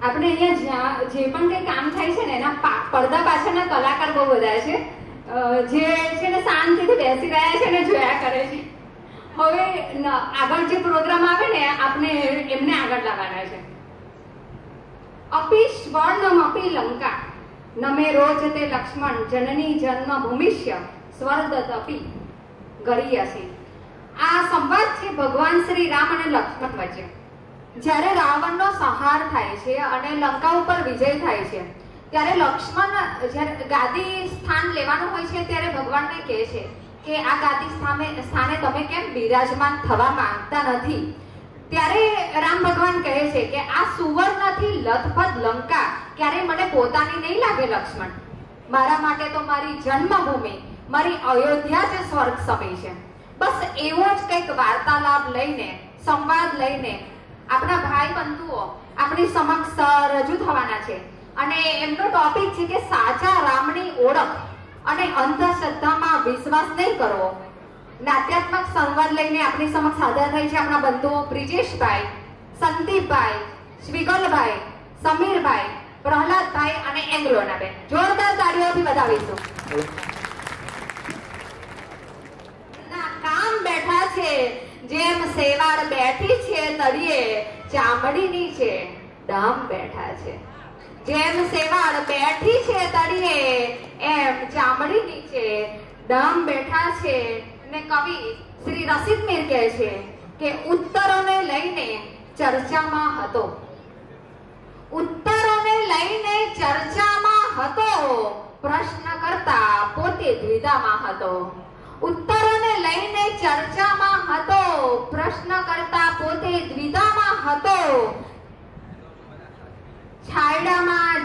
આપણે અહીંયા જે પણ કંઈ કામ થાય છે ને એના પડદા પાછળના કલાકાર બહુ બધા છે, જે છે ને શાંતિથી બેસી રહ્યા છે ને જોયા કરે છે. હવે આગળ જે પ્રોગ્રામ આવે ને આપણે એમને આગળ લાવવાના છે. અપી સ્વર્ણમપી લંકા નમે રોજ તે લક્ષ્મણ જનની જન્મ ભૂમિષ્ય સ્વર્ગતપી ગરીયસી. આ સંવાદ છે ભગવાન શ્રી રામ અને લક્ષ્મણ વચ્ચે. જ્યારે રાવણનો સંહાર થાય છે અને લંકા ઉપર વિજય થાય છે ત્યારે લક્ષ્મણ જ્યારે ગાદી સ્થાન લેવાનું હોય છે ત્યારે ભગવાનને કહે છે કે આ ગાદી સ્થાને તમે કેમ બિરાજમાન થવા માંગતા નથી. ત્યારે રામ ભગવાન કહે છે કે આ સુવર્ણથી લથપથ લંકા ક્યારે મને પોતાની નહીં લાગે લક્ષ્મણ. મારા માટે તો મારી જન્મભૂમિ મારી અયોધ્યા જ સ્વર્ગ સમય છે. બસ એવો જ કંઈક વાર્તાલાપ લઈને સંવાદ લઈને આપણા ભાઈ બંધુઓ આપણી સમક્ષ રજૂ થવાના છે અને એમનો ટોપિક છે કે સાચા રામની ઓળખ અને અંધશ્રદ્ધામાં વિશ્વાસ નહીં કરવો. નાટ્યાત્મક સંવાદ લઈને આપણી સમક્ષ હાજર થઈ છે આપણા બંધુઓ બ્રિજેશભાઈ, સંદીપભાઈ, શ્રીગલભાઈ, સમીરભાઈ, પ્રહલાદભાઈ અને એંગ્લોનાબેન. જોરદાર તાળીઓથી વધાવીશું. કામ બેઠા છે જેમ સેવાળ બેઠી છે તળિયે ચામડીની છે ડામ બેઠા છે. જેમ સેવાળ બેઠી છે તળિયે એમ ચામડીની છે ડામ બેઠા છે. ને કવિ શ્રી રસિદ મીર કહે છે કે ઉત્તરોને લઈને ચર્ચામાં હતો. ઉત્તરોને લઈને ચર્ચામાં હતો, પ્રશ્ન કરતા પોતે દ્વિધામાં હતો. ઉત્તરોને લઈને ચર્ચામાં હતો, પ્રશ્ન કરતા પોતે દ્વિધામાં હતો. છાયડામાં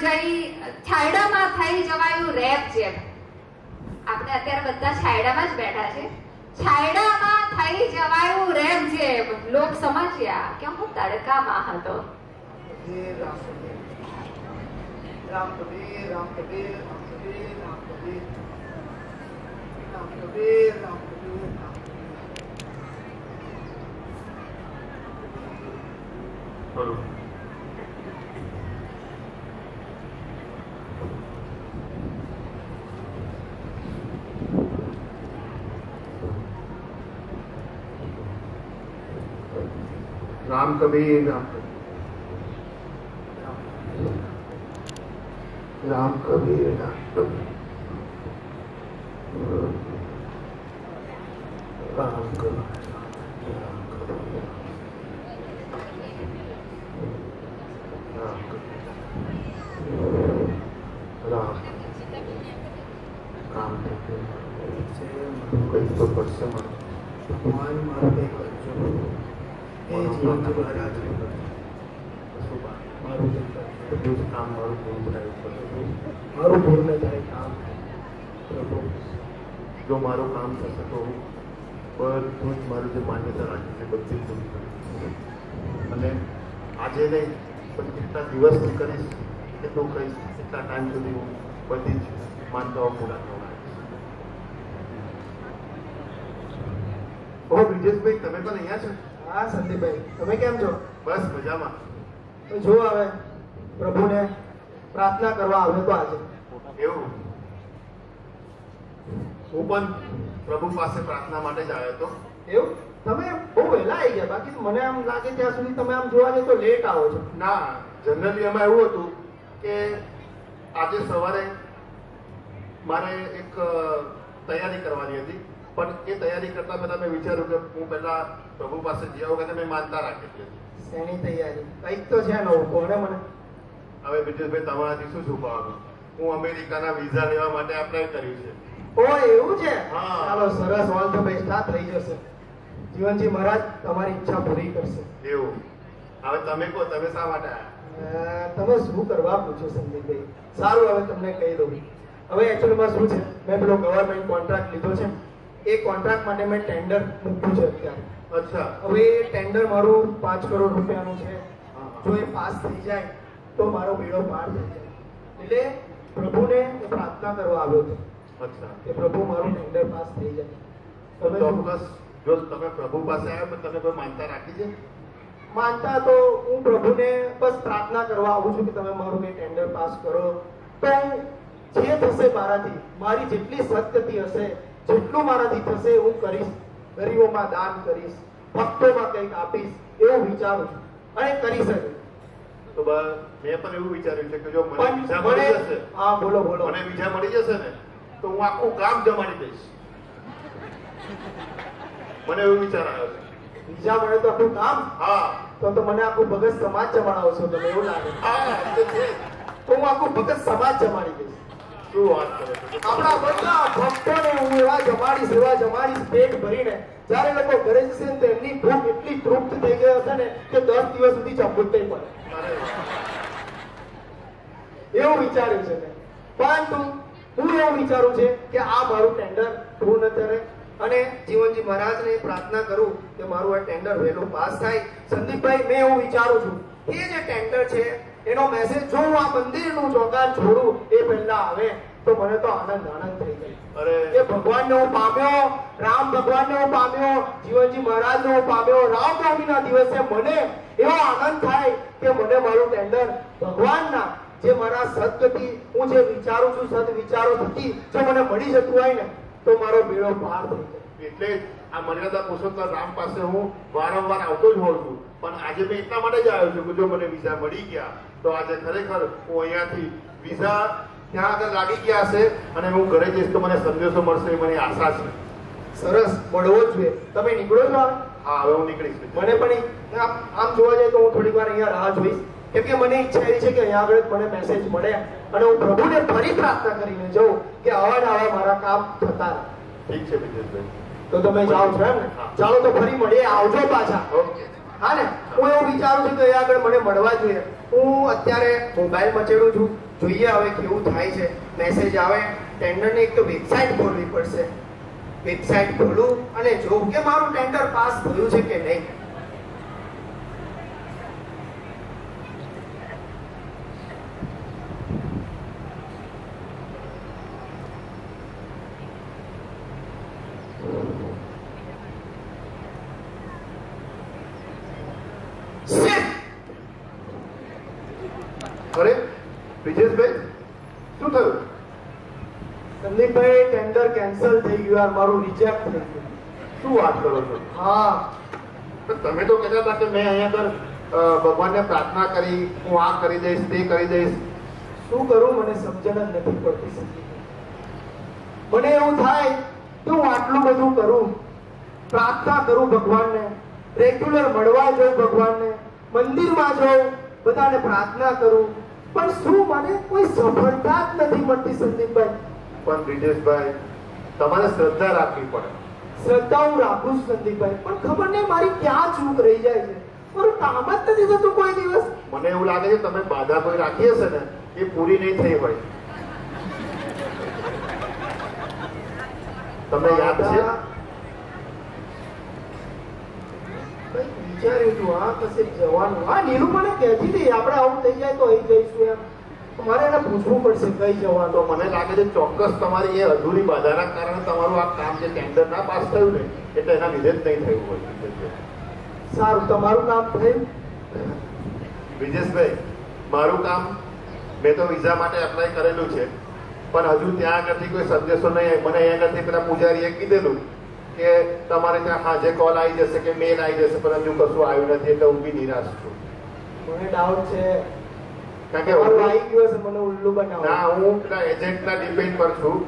થઈ જવાયું રેપ જેમ. આપણે અત્યારે બધા છાયડામાં જ બેઠા છે. છાયડામાં થઈ જવાયું રેપ જેમ લોક સમજ્યા કે હું તડકામાં હતો. રામ કબીર રામ કબીર રામ કબીર રામ કબીર રામ કબીર રામ કબીર રામ કબીર. राम कबीर राम राम कबीर राम राम कबीर राम काम कई तो परसे ભગવાન મારું કંઈ કરજો એ જીવન મારા જ મારું બધું જ કામ મારું પૂરું બનાવ્યું મારું પૂર્ણ થાય કામ. પ્રભુ જો મારું કામ થશે તો બધું જ મારું જે માન્યતા રાખી છે બધી જ પૂરી કરીશ. અને આજે નહીં પણ કેટલા દિવસથી કરીશ એટલું કહીશ એટલા ટાઈમ સુધી હું બધી જ માનતાઓ પૂરા કરવાના. ઓ બ્રિજેશભાઈ તમે પણ અહીંયા છો? હા સંદીપભાઈ, તમે કેમ છો? બસ મજામાં. તો જો હવે પ્રભુને પ્રાર્થના કરવા આવ્યો તો આજે. એવું હું પણ પ્રભુ પાસે પ્રાર્થના માટે જ આવ્યો હતો. એવું? તમે બહુ વહેલા આવી ગયા, બાકી મને આમ લાગે ત્યાં સુધી તમે આમ જોવા જઈએ તો લેટ આવો છો. ના, જનરલી એમાં એવું હતું કે આજે સવારે મારે એક તૈયારી કરવાની હતી, પણ એ તૈયારી કરતા પહેલા મેં વિચાર્યું કે હું પહેલા પ્રભુ પાસે જઈ આવું કે મેં માનતા રાખેલી હતી. શેની તૈયારી? કંઈક તો છે નવું, કોને મને. હવે બ્રિજેશભાઈ તમારાથી શું છુપાવવાનું? હું અમેરિકાના વિઝા લેવા માટે એપ્લાય કર્યું છે. ઓ એવું છે? હા. ચાલો સરસ, ઓલ ધ બેસ્ટ. આ થઈ જશે. જીવનજી મહારાજ તમારી ઈચ્છા પૂરી કરશે. એવું? હવે તમે કહો, તમે શા માટે આવ્યા? તમે શું કરવા પૂછો સંદીપભાઈ? સારું, હવે તમને કહી દઉં. હવે એકચ્યુઅલીમાં શું છે, મેં પેલો ગવર્મેન્ટ કોન્ટ્રાક્ટ લીધો છે. એ કોન્ટ્રાક્ટ માટે મેં ટેન્ડર મૂક્યું છે અત્યારે. અચ્છા. હવે એ ટેન્ડર મારું 5 કરોડ રૂપિયાનું છે. જો એ પાસ થઈ જાય તો મારો બેડો પાર થઈ જાય. એટલે પ્રભુને પ્રાર્થના કરવા આવ્યો હતો. અચ્છા. કે પ્રભુ મારું ટેન્ડર પાસ થઈ જાય. તમે ચોક્કસ જો તમે પ્રભુ પાસે આવ્યા તો તમે કોઈ માનતા રાખી છે? માનતા તો હું પ્રભુને બસ પ્રાર્થના કરવા આવું છું કે તમે મારું કઈ ટેન્ડર પાસ કરો. તો જે થશે મારાથી, મારી જેટલી સદગતિ હશે, જેટલું મારાથી થશે હું કરીશ. ગરીબોમાં દાન કરીશ, ભક્તોમાં કંઈક આપીશ એવું વિચારું છું અને કરી શકું. તો મેં પણ એવું વિચાર્યું છે કે જો મને પણ વિઝા મળી જશે, હા બોલો બોલો, મને વિઝા મળી જશે ને તો હું આખું ગામ જમાડી દઈશ. મને એવું વિચાર આવ્યો છે. બીજા મળે તો આખું કામ, હા તો મને આખું ભગત સમાજ જમાડાવો છો તમે, એવું લાગે. હા એ તો છે. તો હું આખું ભગત સમાજ જમાડી દઈશ. શું વાત કરે છે? આપણા બધા ભક્તોને હું એવા જમાડીશ પેટ ભરીને. જ્યારે લોકો ઘરે જશે ને તો એમની ભૂખ એટલી તૃપ્ત થઈ ગઈ હશે ને કે 10 દિવસ સુધી જમવું જ નહીં પડે. એવું વિચાર્યું છે મેં. પરંતુ હું એવું વિચારું છે કે આ મારું ટેન્ડર પૂર્ણ કરે અને જીવનજી મહારાજને પ્રાર્થના કરું કે મારું આ ટેન્ડર વહેલું પાસ થાય. સંદીપભાઈ, મેં એવું વિચારું છું કે જે ટેન્ડર છે એનો મેસેજ જો હું આ મંદિરનું ચોગાન છોડું એ પહેલા આવે તો મને તો આનંદ થઈ ગયો. અરે એ ભગવાનને હું પામ્યો, રામ ભગવાનને હું પામ્યો, જીવનજી મહારાજને હું પામ્યો. રામનવમીના દિવસે મને એવો આનંદ થાય કે મને મારું ટેન્ડર ભગવાનના જે મારા સદગતિ, હું જે વિચારું છું, સદ વિચારો થકી જો મને મળી જતું હોય ને તો મારો બેડો પાર થઈ જાય. એટલે જ આ મર્યાદા પુરુષોત્તમ રામ પાસે હું વારંવાર આવતો જ હોઉં છું. પણ આજે મેં એટલા માટે જ આવ્યો છું કે જો મને વિઝા મળી ગયા તો આજે ખરેખર હું અહીંયાથી વિઝા ત્યાં આગળ લાગી ગયા હશે અને હું ઘરે જઈશ તો મને સંદેશો મળશે એ મને આશા છે. સરસ, મળવો જ જોઈએ. તમે નીકળો છો? હા, હવે હું નીકળીશ. મને પણ આમ જોવા જાય તો હું થોડીક વાર અહીંયા રાહ જોઈશ, કેમ કે મને ઈચ્છા એવી છે કે અહીંયા આગળ મને મેસેજ મળે અને હું પ્રભુને ફરી પ્રાર્થના કરીને જાઉં કે આવા ને આવા મારા કામ થતા રહે. ઠીક છે વિજયભાઈ. તો તમે જાઓ છો એમ ને? ચાલો તો ફરી મળીએ, આવજો પાછા. ઓકે. હા ને, હું એવું વિચારું છું કે અહીંયા આગળ મને મળવા જોઈએ. હું અત્યારે મોબાઈલ મચેડું છું, જોઈએ હવે કેવું થાય છે. મેસેજ આવે, ટેન્ડરની એક તો વેબસાઇટ ખોલવી પડશે. વેબસાઇટ ખોલું અને જોઉં કે મારું ટેન્ડર પાસ થયું છે કે નહીં. અરે વિજેશભાઈ, શું થયું? સંદીપભાઈ, ટેન્ડર કેન્સલ થઈ ગયું યાર, મારું રિજેક્ટ થઈ ગયું. શું વાત કરો છો? હા, પણ તમે તો કહેતા હતા કે મેં અહીંયા આગળ ભગવાનને પ્રાર્થના કરી, હું આ કરી દઈશ, તે કરી દઈશ. શું કરું મને સમજણ જ નથી પડતી સંદીપભાઈ. મને એવું થાય કે હું આટલું બધું કરું, પ્રાર્થના કરું ભગવાનને, રેગ્યુલર મળવા જાઉં ભગવાનને, મંદિરમાં જાઉં, બધાને પ્રાર્થના કરું, પણ શું મને કોઈ સફળતા જ નથી મળતી સંદીપભાઈ. પણ બ્રિજેશભાઈ, તમારે શ્રદ્ધા રાખવી પડે. શ્રદ્ધા હું રાખું છું સંદીપભાઈ, પણ ખબર નહીં મારી ક્યાં ચૂક રહી જાય છે. મારું કામ જ નથી થતું કોઈ દિવસ. મને એવું લાગે છે તમે બાધા કોઈ રાખી હશે ને એ પૂરી નહીં થઈ હોય. તમને યાદ છે? વિચાર્યું હતું હા કશે જવાનું. હા, નીરુ મને કહેતી હતી આપણે આવું થઈ જાય તો અહીં જઈશું એમ. મારે એને પૂછવું પડશે કઈ જવાનું. તો મને લાગે છે ચોક્કસ તમારી એ અધૂરી બાધાના કારણે તમારું આ કામ જે ટેન્ડર ના પાસ થયું ને એટલે એના લીધે જ નહીં થયું હોય. સારું, તમારું કામ થયું? વિજેશભાઈ, મારું કામ મેં તો વિઝા માટે એપ્લાય કરેલું છે, પણ હજુ ત્યાં આગળથી કોઈ સંદેશો નહીં. મને અહીંયા આગળથી પેલા પૂજારીએ કીધેલું કે તમારે ત્યાં હાજે કોલ આવી જશે કે મેલ આવી જશે, પણ હજુ કશું આવ્યું નથી એટલે હું બી નિરાશ છું. મને ડાઉટ છે કારણ કે આવી ગયો છે, મને ઉલ્લુ બનાવો. ના, હું પેલા એજન્ટના ડિપેન્ડ પર છું.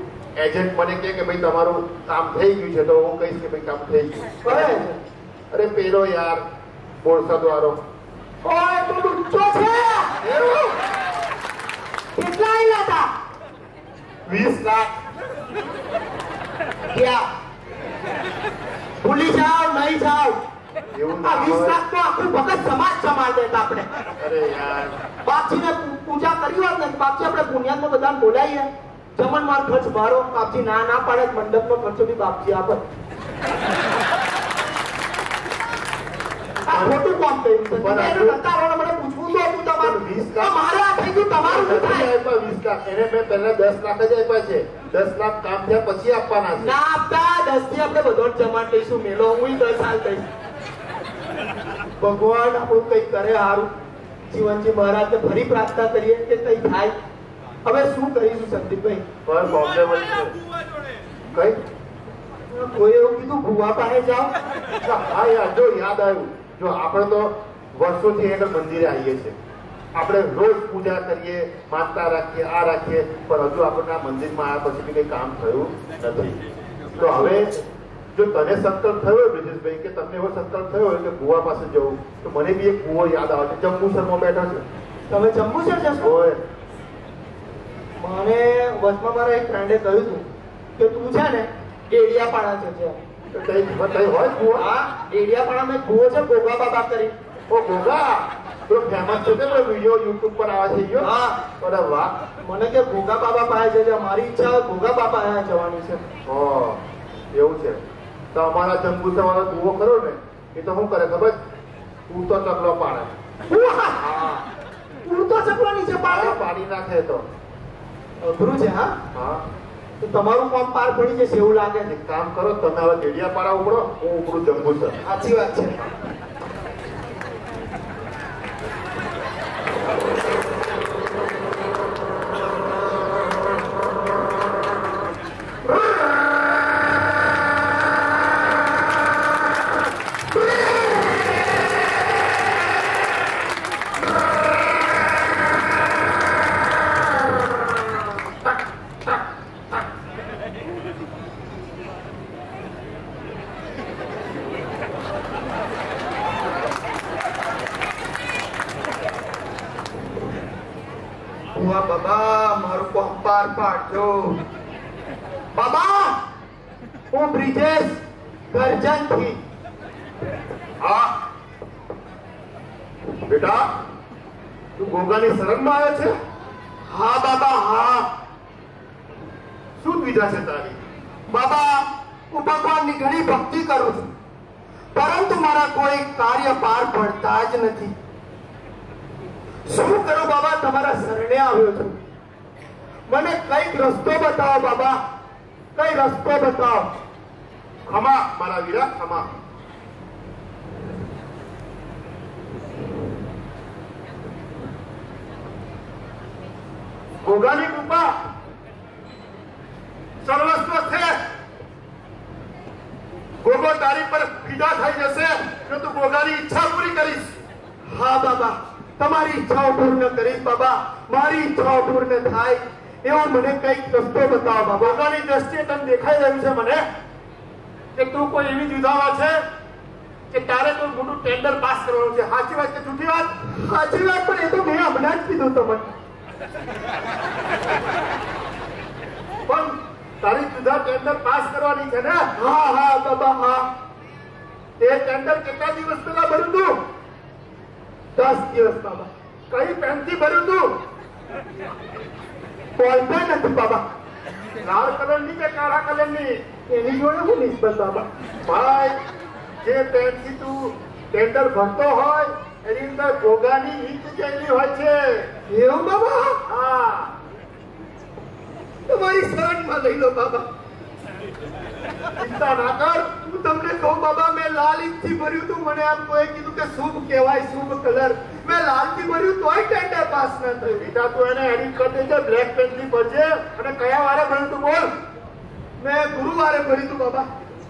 એજન્ટ મને કહે કે ભાઈ તમારું કામ થઈ ગયું છે, તો હું કહીશ કે ભાઈ કામ થઈ ગયું. કયો? અરે પેલો યાર બોરસદ વાળો. ઓય તું લુચ્ચો છે. કેટલા આયેલા હતા? 20 લાખ. ક્યાં? ભૂલી જાઓ, નહીં જાઓ. એવું આ ના 20 હોય. લાખ તો આખું ભગત સમાજ જમા દેતા આપણે. અરે યાર, બાપજીને પૂજા કરી હોત ને, બાપજી આપણે પુણ્યાત્મા બધાને બોલાવીએ, જમણવાર ખર્ચ મારો. બાપજી ના પાડે, મંડપનો ખર્ચો બી બાપજી આપે. આ ખોટું કામ કર્યું છે. પણ એને નતા આવડે, મને પૂછવું તો હતું તમારું. 20 લાખ. મારે આ થઈ ગયું, તમારું શું નથી થાય? આપ્યા 20 લાખ. એને મેં પહેલા 10 લાખ જ આપ્યા છે. 10 લાખ કામ થયા પછી આપવાના છે. ના આપતા 10 થી આપણે બધો જમા લઈશું. મેલો હું 10 સાલ દઈશ. ભગવાન આપણું કંઈક કરે સારું. જીવનજી મહારાજને ફરી પ્રાર્થના કરીએ કે કંઈ થાય. હવે શું કરીશું સંદીપભાઈ? પણ પ્રોબ્લેમ જ છે. કઈ કોઈ એવું કીધું ભુવા પાસે જાઓ? હા યાર, જો યાદ આવ્યું, જો આપણે તો વર્ષોથી એને મંદિરે આવીએ છીએ, આપણે રોજ પૂજા કરીએ, માનતા રાખીએ, આ રાખીએ, પણ હજુ આપણને આ મંદિરમાં આવ્યા પછી કંઈ કામ થયું નથી. તો હવે જો તને સંકલ્પ થયો હોય બ્રિજેશભાઈ, કે તમને એવો સંકલ્પ થયો હોય કે ભુવા પાસે જવું, તો મને બી એક ભુવો યાદ આવે છે, જંબુસરમાં બેઠા છે. તમે જંબુસર જશો? હોય. મને વચમાં મારા એક ફ્રેન્ડે કહ્યું હતું કે તું છે ને ડેડિયાપાડા જજે. તો તઈ હોય ભુવા? હા, ડેડિયાપાડામાં એક ભુવો છે ગોગા બાબા કરી. ઓ ગોગા, પેલો ફેમસ છે ને વિડીયો યુટ્યુબ પર આવે છે ઈયો? હા. અરે વાહ. મને કે ગોગા બાબા પાસે જજે. મારી ઈચ્છા હોય ગોગા બાબા પાસે જવાની છે. એવું છે. તો અમારા જંબુસર વાળો ભુવો ખરો ને, એ તો શું કરે ખબર? ઉડતો ચકલો પાડે. હા, ઉડતો ચકલો નીચે પાડે? પાડી નાખે તો. અઘરું છે. હા હા, તો તમારું કામ પાર પડી જશે એવું લાગે છે. એક કામ કરો, તમે હવે ડેડિયાપાડા ઉપડો, હું ઉપડું જંબુસર. સાચી વાત છે. ભુવા બાબા, મારું કામ પાર પાડજો. બાબા, હું બ્રિજેશ ગરજનથી. હા બેટા, તું ગોગાની શરણમાં આવ્યો છે? હા બાબા, હા. શું વિધા છે તારી? બાબા, હું ભગવાનની ઘણી ભક્તિ કરું છું, પરંતુ મારા કોઈ કાર્ય પાર પડતા જ નથી. શું કરું બાબા? તમારા શરણે આવ્યો છું. મને કઈક રસ્તો બતાવો બાબા, કઈ રસ્તો બતાવો. ખમા મારા વીરા, ખમા. ગોગાની કૃપા સર્વસ્વ છે. ગોગો તારી પર ફિદા થઈ જશે જો તું ગોગાની ઈચ્છા પૂરી કરીશ. હા બાબા, તમારી ઈચ્છાઓ પૂર્ણ કરીશ બાબા. મારી ઈચ્છાઓ પૂર્ણ થાય એવો મને કઈક રસ્તો બતાવો બાબા. ગોગાની દ્રષ્ટિએ તને દેખાઈ રહ્યું છે મને કે તું કોઈ એવી દ્વિધામાં છે કે તારે કોઈ મોટું ટેન્ડર પાસ કરવાનું છે. સાચી વાત કે જૂઠી વાત? સાચી વાત, પણ એ તો મેં હમણાં જ કીધું તમને. પણ તારી સુધા ટેન્ડર પાસ કરવાની છે ને? હા હા બાબા, હા. તે ટેન્ડર કેટલા દિવસ પહેલા ભર્યું તું? 10 દિવસ બાબા. કઈ પેનથી ભર્યું તું? બોલતા નથી બાબા. લાલ કલરની કે કાળા કલરની? એની જોડે હું નિસ્બત બાબા. ભાઈ, જે પેનથી તું ટેન્ડર ભરતો હોય એની અંદર ગોગાની ઈંચ જેટલી હોય છે. એવું બાબા? હા, તમારી શરણમાં લઈ લો બાબા. ચિંતા ના કર. હું તમને કહું બાબા, મેં લાલ ઈંચથી ભર્યું તું. મને આમ કોઈ કીધું કે શુભ કહેવાય, શુભ કલર. મેં લાલથી ભર્યું તોય ટેન્ડર પાસ ન થયું. બેટા તું એને એડિટ કરી દેજે, બ્લેક પેનથી ભરજે. અને કયા વારે ભર્યું તું બોલ? મેં ગુરુવારે ભર્યું તું બાબા.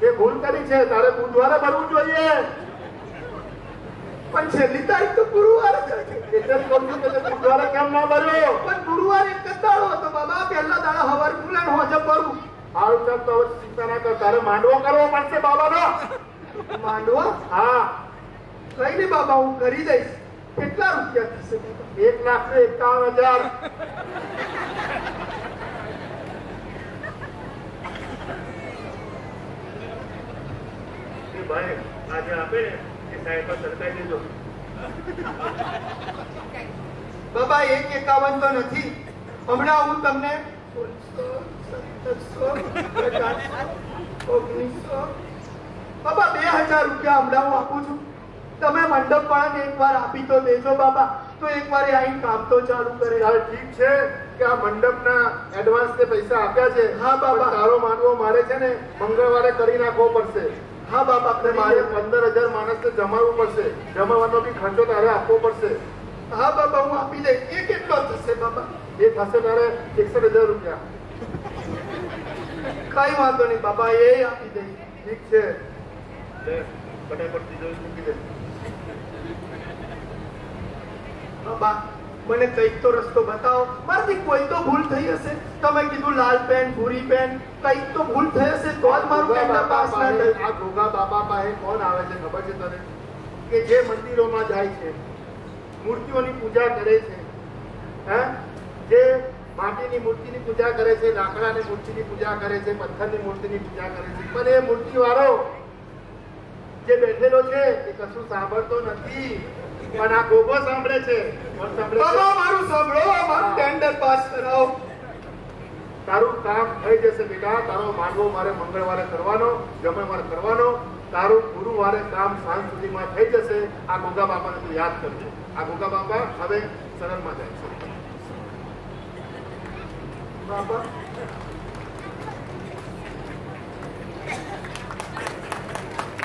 એ ભૂલ કરી છે, તારે બુધવારે ભરવું જોઈએ. પણ છેલ્લી તારીખ તો ગુરુવારે જ હતી. એટલે જ કહું છું કે તે બુધવારે કેમ ના ભર્યો? પણ ગુરુવારે એક જ દાડો હતો બાબા. પહેલા દાડા હવાર ખુલે હોજે ભરું. હાલ ચાલ, તો હવે ચિંતા ના કર. તારે માંડવો કરવો પડશે બાબાનો. માંડવા હા, કઈ નહીં બાબા, હું કરી દઈશ. કેટલા રૂપિયા થશે બાબા? 1,51,000. ભાઈ આજે આપે ને એ સાહેબ પર સરકાઈ દેજો. બાબા 1,51 તો નથી. હમણાં હું તમને 1600, બાબા 2,000 રૂપિયા હમણાં હું આપું છું. તમે મંડપ વાળાને એકવાર આપી તો દેજો બાબા, તો એકવાર આવીને કામ તો ચાલુ કરે. ચાલ ઠીક છે કે આ મંડપના એડવાન્સ ને પૈસા આપ્યા છે. હા બાબા. પણ તારો માંડવો મારે છે ને મંગળવારે કરી નાખવો પડશે. હા બાપા, આપણે મારે 15,000 માણસને જમાડવું પડશે. જમાડવાનો બી ખર્ચો તારે આપવો પડશે. હા બાપા, હું આપી દઈશ. એ કેટલો થશે બાપા? એ થશે તારે 61,000 રૂપિયા. કઈ વાંધો નહીં બાપા, એ આપી દઈશ. ઠીક છે, લે કટાઈ પરથી જોઈ મૂકી દે. બાબા, મને કઈક તો રસ્તો બતાવો. મારાથી કોઈ તો ભૂલ થઈ હશે. તમે કીધું લાલ પેન, ભૂરી પેન, કઈક તો ભૂલ થઈ હશે તો જ મારું ટેન્ડર પાસ ના થાય. આ ગોગા બાબા પાસે કોણ આવે છે ખબર છે તને? કે જે મંદિરોમાં જાય છે, મૂર્તિઓની પૂજા કરે છે, હે, જે માટીની મૂર્તિની પૂજા કરે છે, લાકડાની મૂર્તિની પૂજા કરે છે, પથ્થરની મૂર્તિની પૂજા કરે છે, પણ એ મૂર્તિવાળો જે બેઠેલો છે એ કશું સાંભળતો નથી, પણ આ ગોગો સાંભળે છે. કોણ સાંભળે છે? બાબા, મારું સાંભળો, મારું ટેન્ડર પાસ કરાવો. તારું કામ થઈ જશે બેટા. તારો માંડવો મારે મંગળવારે કરવાનો, જમણવાર કરવાનો. તારું ગુરુવારે કામ સાંજ સુધીમાં થઈ જશે. આ ગોગા બાપાને તું યાદ કરજો. આ ગોગા બાપા હવે શરણમાં જાય છે. બાબા,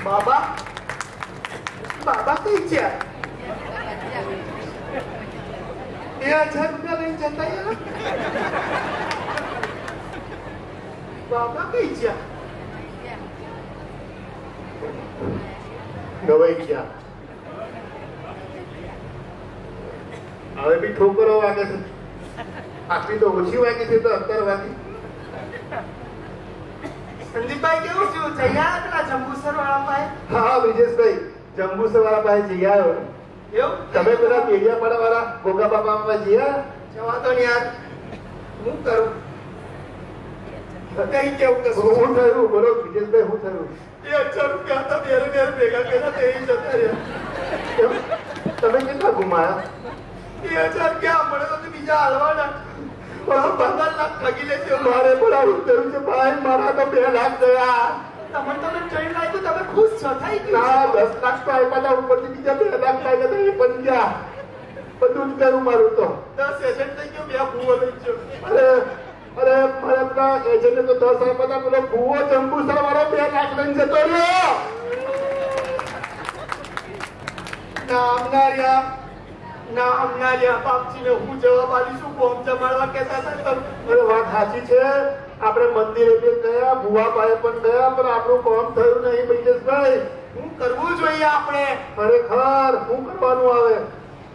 બાબા, બાબા કઈ છે? 2,000 રૂપિયા લઈને જતા રહ્યા. બાબા કઈ છે? ગવાઈ ગયા. હવે બી ઠોકરો વાગે છે. આટલી તો ઓછી વાગી છે તો 11 વાગી. સંદીપભાઈ, કેવું થયું? જઈ આવ્યા પેલા જંબુસર વાળા પાસે? હા બ્રિજેશભાઈ, જંબુસર વાળા પાસે જઈ આવ્યો. એવું? તમે પેલા કેડિયાપાડા વાળા ગોગા બાપા પાસે જઈ આવ્યા? જવા દો ને યાર, હું કરું? કઈ કેવું કશું? શું થયું બોલો બ્રિજેશભાઈ, શું થયું? 2,000 રૂપિયા હતા, બેરે ભેગા કર્યા, તે જતા રહ્યા. કેમ? તમે કેટલા ગુમાયા? 2,000 ક્યાં મળે તો બીજા હાલવાના. 15 લાખ ઠગી લેશે. મારે પણ આવું થયું છે ભાઈ. મારા તો 2 લાખ ગયા. તમે ટ્રેન લાગ્યું, તમે ખુશ છો? થઈ ના, ગયું? 10 લાખ તો આપ્યા હતા, ઉપરથી બીજા 2 લાખ લાગ્યા હતા, એ પણ ગયા. બધું જ કર્યું મારું તો. 10 એજન્ટ થઈ ગયો, 2 ભૂવો લઈ ગયો. અરે મારે પેલા એજન્ટે તો 10 આપ્યા હતા, પેલો ભૂવો જંબુસર વાળો 2 લાખ લઈને જતો રહ્યો. ના બાપજીને હું જવાબ આપીશું. ફોર્મ જમાડવા કહેતા હતા. અરે વાત સાચી છે. આપણે મંદિરે બી ગયા, ભુવા પાસે પણ ગયા, પણ આપણું કામ થયું નહીં બ્રિજેશભાઈ. હું કરવું જોઈએ આપણે? ખરેખર શું કરવાનું આવે?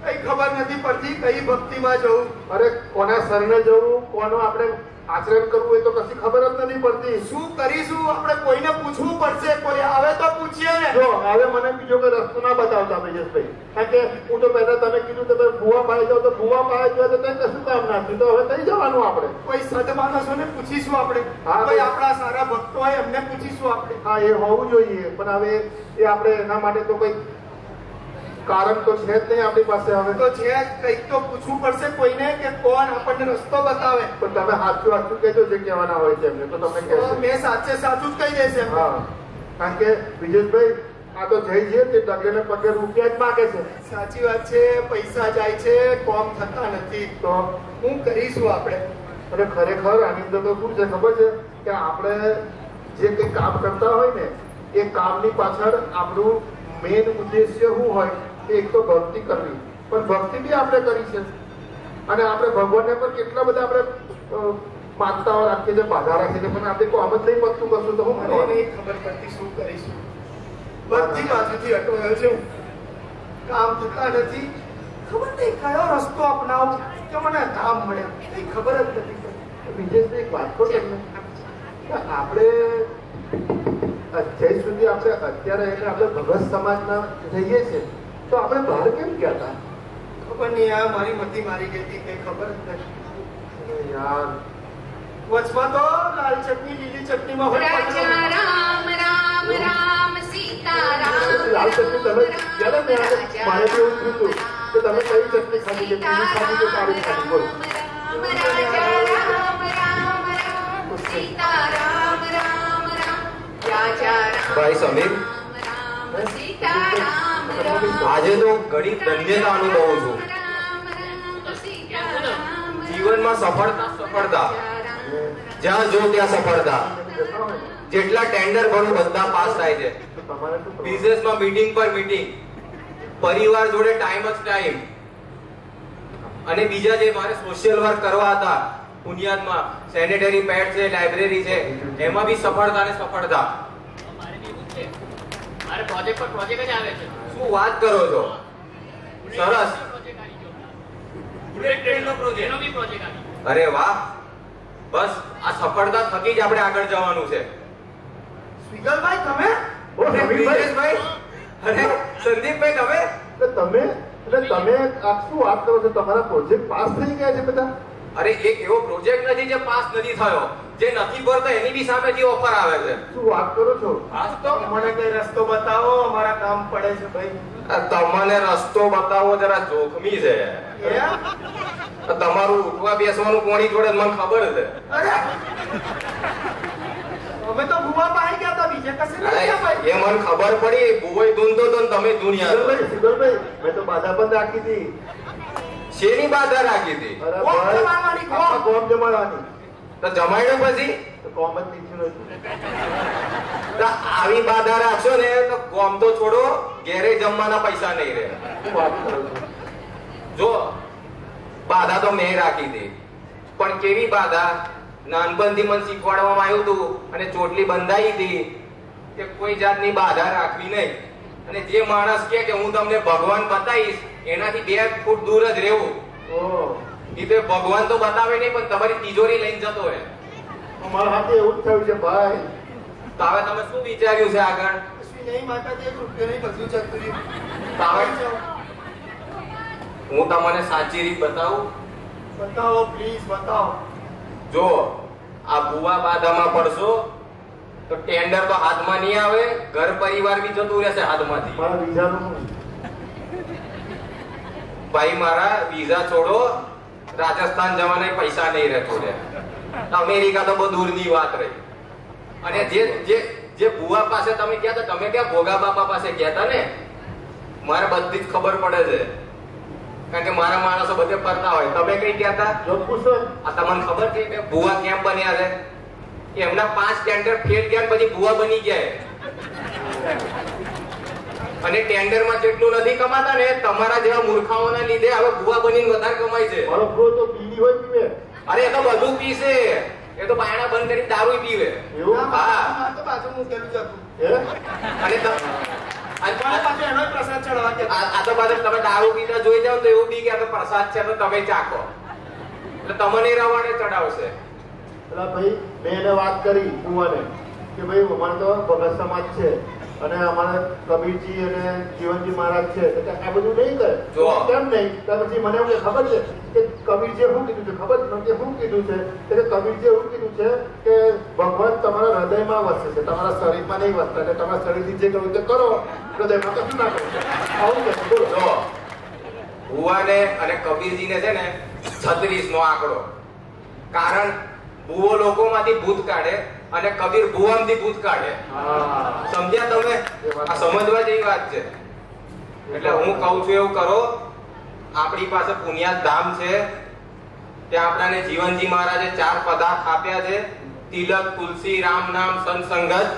કઈ ખબર નથી પડતી કઈ ભક્તિમાં જવું. અરે કોના શરણે જવું, કોનું આપણે આચરણ કરવું, એ તો કશી ખબર જ નથી પડતી. શું કરીશું? આપણે કોઈને પૂછવું પડશે. કોઈ આવે તો પૂછીએ ને. જો હવે મને બીજો કોઈ રસ્તો ના બતાવતા બ્રિજેશભાઈ, કારણ કે હું તો પહેલા તમે કીધું તમે ભુવા પાસે જાઓ તો ભુવા પાસે જાઓ તો કઈ કશું કામ ના થયું. તો હવે કઈ જવાનું આપણે? કોઈ સદમાનસોને પૂછીશું આપણે. હા, કોઈ આપણા સારા ભક્તો હોય એમને પૂછીશું આપણે. હા, એ હોવું જોઈએ, પણ હવે એ આપણે એના માટે તો કોઈ કારણ તો છે જ નહીં આપણી પાસે. હવે તો છે જ, કંઈક તો પૂછવું પડશે કોઈને કે કોણ આપણને રસ્તો બતાવે. પણ તમે સાચું કહેજો જે કહેવાના હોય છે એમને, તો તમને તો કહેશે. મેં સાચે સાચું જ કહી દેશે. હા, કારણ કે બ્રિજેશભાઈ આ તો જઈ છે તે ડગલે ને પગે રૂપિયા જ માગે છે. સાચી વાત છે. પૈસા જાય છે, કોમ થતા નથી. તો હું કરીશું આપણે? અને ખરેખર આની અંદર તો શું છે ખબર છે કે આપણે જે કંઈ કામ કરતા હોય ને એ કામની પાછળ આપણું મેઇન ઉદ્દેશ્ય શું હોય? એક તો ભક્તિ કરવી, પણ ભક્તિ બી આપણે કરી છે અને આપણે ભગવાનને પણ કેટલા બધા આપણે માનતાઓ રાખીએ છીએ, બાધા રાખીએ છીએ, પણ આપણે કોઈ આમ જ નહીં પતતું કશું. તો હું મને નહીં ખબર પડતી શું કરીશું. બધી બાજુથી અટવાયો છે. કામ થતા નથી. ખબર નહીં કયો રસ્તો અપનાવું કે મને કામ મળે. કઈ ખબર જ નથી પડતી. વિજયભાઈ એક વાત કહું તમને, આપણે જય સુધી આપણે અત્યારે એટલે આપણે ભગત સમાજના રહીએ છીએ, તો આપણે બહાર કેમ ગયા હતા? ખબર નહીં આ મારી મતી મારી ગઈ હતી. કઈ ખબર જ નથી યાર. વચમાં તો લાલ ચટણી લીલી ચટણીમાં હોય. રાજા રામ રામ રામ સીતારામ. લાલ ચટણી તમે યાદ ને મારે બી એવું થયું હતું કે તમે કઈ ચટણી ખાધી છે, પીળી ખાધી કે કાળી ખાધી? બોલો. રાજા રામ રામ રામ સીતારામ રામ રામ. રાજા રામ ભાઈ સમીર, રામ સીતારામ રામ. આજે તો ઘણી ધન્યતા અનુભવું છું. જીવનમાં સફળતા જ્યાં જો ત્યાં સફળતા. જેટલા ટેન્ડર ભરું બધા પાસ થાય છે. તમારે શું કરવાનું? બિઝનેસમાં મીટિંગ પર મીટિંગ, પરિવાર જોડે ટાઈમ જ ટાઈમ, અને બીજા જે મારે સોશિયલ વર્ક કરવા હતા બુનિયાદમાં, સેનેટરી પેડ છે, લાઇબ્રેરી છે, એમાં બી સફળતા ને સફળતા. મારે પ્રોજેક્ટ પર પ્રોજેક્ટ જ આવે છે. શું વાત કરો છો? સરસ. બુલેટ ટ્રેનનો પ્રોજેક્ટ, એનો બી પ્રોજેક્ટ આવે. અરે વાહ, બસ આ સફળતા થકી જ આપણે આગળ જવાનું છે. સ્વીગલભાઈ તમે? ઓ રવિભાઈ, બ્રિજેશભાઈ, અરે સંદીપભાઈ તમે? તમે આ શું વાત કરો છો? તમારા પ્રોજેક્ટ પાસ થઈ ગયા છે બધા? અરે એક એવો પ્રોજેક્ટ નથી જે પાસ નથી થયો, જે નથી ભરતો એની બી સામેથી ઓફર આવે છે. શું વાત કરો છો? આજ તો મને કઈ રસ્તો બતાવો, અમારા કામ પડે છે ભાઈ. તમને રસ્તો બતાવો જરા જોખમી છે. તમારું ઉઠવા બેસવાનું કોની જોડે મને ખબર છે. અરે અમે તો ભૂવા પાઈ ગયા હતા, બીજે કશે અરે, નહીં ગયા ભાઈ. એ મને ખબર પડી, બુવોય ધૂંધો તો ને તમે ધૂણ્યા. સિગલભાઈ, મેં તો બાધા પણ રાખી હતી. શેની બાધા રાખી હતી? અરે કોમ ભાઈ, જમાડવાની, કોમ. આખા કોમ જમાડવાની. તો જમાડ્યો પછી? તો કોમ જ નીચું હતું. તો આવી બાધા રાખશો ને તો કોમ તો છોડો, ઘેરે જમવાના પૈસા નહીં રહે. શું વાત કરો છો? જો બાધા તો મેં રાખી હતી, પણ કેવી બાધા? નાનપણથી મને શીખવાડવામાં આવ્યું હતું અને ચોટલી બંધાઈ હતી કે કોઈ જાતની બાધા રાખવી નહીં, અને જે માણસ કહે કે હું તમને ભગવાન બતાવીશ એનાથી 2 ફૂટ દૂર જ રહેવું. ઓહ, એ તો ભગવાન તો બતાવે નહીં, પણ તમારી તિજોરી લઈને જતો રહે. અમારા હાથે એવું જ થયું છે ભાઈ. તો હવે તમે શું વિચાર્યું છે આગળ? કશું નહીં માતાજી, એક રૂપિયો નહીં, બધું જતું રહ્યું. તો હવે હું તમને સાચી રીત બતાવું. બતાવો પ્લીઝ, બતાવો. જો આ ભુવા બાધામાં પડશો તો ટેન્ડર તો હાથમાં નહીં આવે, ઘર પરિવાર બી જતું રહેશે હાથમાંથી. મારા વિઝાનું શું? ભાઈ મારા વિઝા છોડો, રાજસ્થાન જવાના પૈસા નહીં રહેતો રે. અમેરિકા તો બહુ દૂરની વાત રહી. અને જે ભુવા પાસે તમે ગયા હતા, તમે ક્યાં ભોગા બાપા પાસે ગયા હતા ને, મારે બધી જ ખબર પડે છે, કારણ કે મારા માણસો બધે ફરતા હોય. તમે કઈ ગયા હતા? પૂછો. આ તમને ખબર છે કે ભુવા કેમ બન્યા છે? કે એમના 5 ટેન્ડર ફેલ ગયા પછી ભુવા બની ગયા. અને ટેન્ડરમાં જેટલું નથી કમાતા ને, તમારા જેવા મૂર્ખાઓના લીધે હવે ભુવા બનીને વધારે કમાય છે. મારો પ્રો તો બીડી હોય પીવે. અરે એ તો બધું પીશે, એ તો બાયણા બંધ કરી દારૂ પીવે. એવું? હા. મારે તો બાજુ મૂકેલું જ હતું. હે? અને મારા પાસે એનો જ પ્રસાદ ચડવા ગયા. આ તો પાછળ તમે દારૂ પીતા જોઈ જાવ તો એવું બી કે આ તો પ્રસાદ છે તો તમે ચાખો, એટલે તમને રવાડે ચડાવશે. પેલા ભાઈ મેં એને વાત કરી કુંવાને કે ભાઈ અમારે તો ભગત સમાજ છે અને અમારે કબીરજી અને જીવનજી મહારાજ છે, તો આ બધું નહીં કરે. જો. કેમ નહીં? તો પછી મને એવું કે ખબર છે કે કબીરજીએ શું કીધું છે ખબર છે? કે શું કીધું છે કે કબીરજીએ એવું કીધું છે કે ભગવાન તમારા હૃદયમાં વસે છે, તમારા શરીરમાં નહીં વસતા. એટલે તમારા શરીરથી જે કરવું તે કરો, હૃદયમાં તો શું ના કરો. આવું કે બોલો. જો ભુવાને અને કબીરજીને છે ને 36 નો આંકડો, કારણ ભુવો લોકોમાંથી ભૂત કાઢે અને કબીર ભુવામાંથી ભૂત કાઢે. હા. સમજ્યા તમે? આ સમજવા જેવી વાત છે. એટલે હું કહું છું એવું કરો, આપણી પાસે પુણ્યાત ધામ છે, ત્યાં આપણાને જીવનજી મહારાજે 4 પદાર્થ આપ્યા છે: તિલક, તુલસી, રામ નામ, સત્સંગત.